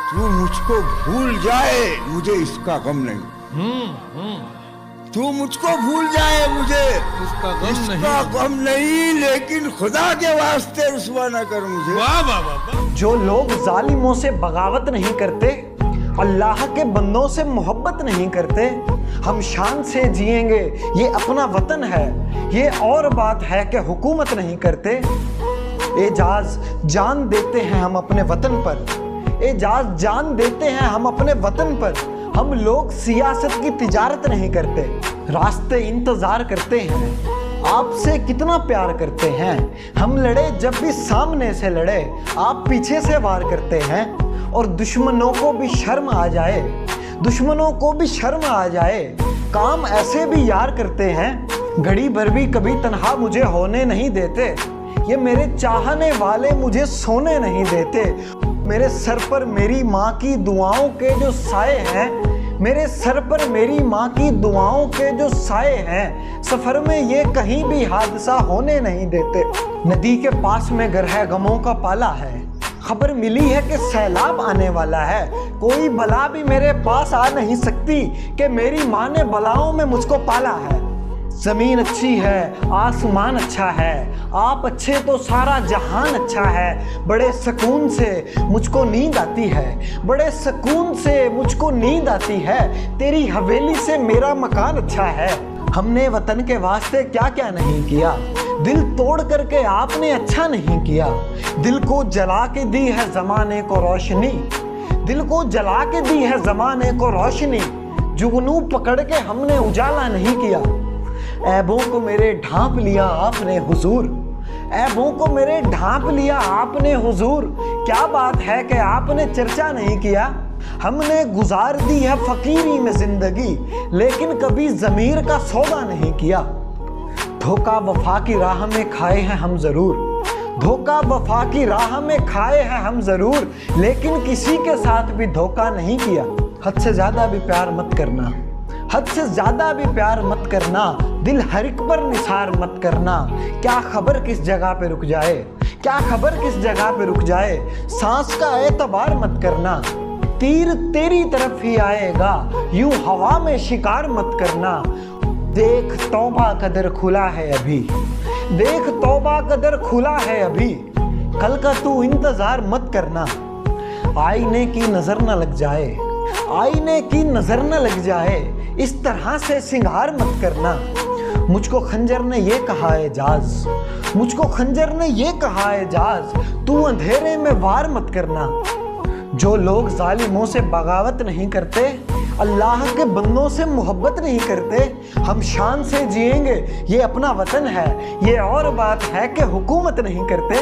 तू मुझको भूल जाए मुझे इसका गम नहीं। तू मुझको भूल जाए मुझे इसका गम नहीं, लेकिन खुदा के वास्ते रुसवा न कर मुझे। वाह वाह वाह। जो लोग जालिमों से बगावत नहीं करते, अल्लाह के बंदों से मोहब्बत नहीं करते, हम शान से जिएंगे ये अपना वतन है, ये और बात है कि हुकूमत नहीं करते। एजाज जान देते हैं हम अपने वतन पर, एजाज जान देते हैं हम अपने वतन पर। हम लोग सियासत की तिजारत नहीं करते, रास्ते इंतजार करते हैं। आपसे कितना प्यार करते हैं, हम लड़े जब भी सामने से लड़े, आप पीछे से वार करते हैं। और दुश्मनों को भी शर्म आ जाए, दुश्मनों को भी शर्म आ जाए, काम ऐसे भी यार करते हैं। घड़ी भर भी कभी तन्हा मुझे होने नहीं देते, ये मेरे चाहने वाले मुझे सोने नहीं देते। मेरे सर पर मेरी माँ की दुआओं के जो साए हैं, मेरे सर पर मेरी माँ की दुआओं के जो साए हैं, सफ़र में ये कहीं भी हादसा होने नहीं देते। नदी के पास में घर है, गमों का पाला है, खबर मिली है कि सैलाब आने वाला है। कोई बला भी मेरे पास आ नहीं सकती कि मेरी माँ ने बलाओं में मुझको पाला है। ज़मीन अच्छी है, आसमान अच्छा है, आप अच्छे तो सारा जहान अच्छा है। बड़े सुकून से मुझको नींद आती है, बड़े सुकून से मुझको नींद आती है। तेरी हवेली से मेरा मकान अच्छा है। हमने वतन के वास्ते क्या क्या नहीं किया, दिल तोड़ करके आपने अच्छा नहीं किया। दिल को जला के दी है ज़माने को रोशनी, दिल को जला के दी है ज़माने को रोशनी। जुगनू पकड़ के हमने उजाला नहीं किया। ऐबों को मेरे ढांप लिया आपने हुजूर, ऐबों को मेरे ढांप लिया आपने हुजूर। क्या बात है कि आपने चर्चा नहीं किया। हमने गुजार दी है फकीरी में जिंदगी, लेकिन कभी ज़मीर का सौदा नहीं किया। धोखा वफा की राह में खाए हैं हम ज़रूर, धोखा वफा की राह में खाए हैं हम ज़रूर, लेकिन किसी के साथ भी धोखा नहीं किया। हद से ज़्यादा भी प्यार मत करना, हद से ज़्यादा भी प्यार मत करना, दिल हर एक पर निसार मत करना। क्या खबर किस जगह पे रुक जाए, क्या खबर किस जगह पे रुक जाए, सांस का एतबार मत करना। तीर तेरी तरफ ही आएगा, यूं हवा में शिकार मत करना। देख तौबा का दर खुला है अभी, देख तौबा का दर खुला है अभी, कल का तू इंतजार मत करना। आईने की नजर न लग जाए, आईने की नजर न लग जाए, इस तरह से सिंगार मत करना। मुझको खंजर ने ये कहा है जाज, मुझको खंजर ने ये कहा है जाज, तू अंधेरे में वार मत करना। जो लोग जालिमों से बगावत नहीं करते, अल्लाह के बंदों से मोहब्बत नहीं करते, हम शान से जिएंगे ये अपना वतन है, ये और बात है कि हुकूमत नहीं करते।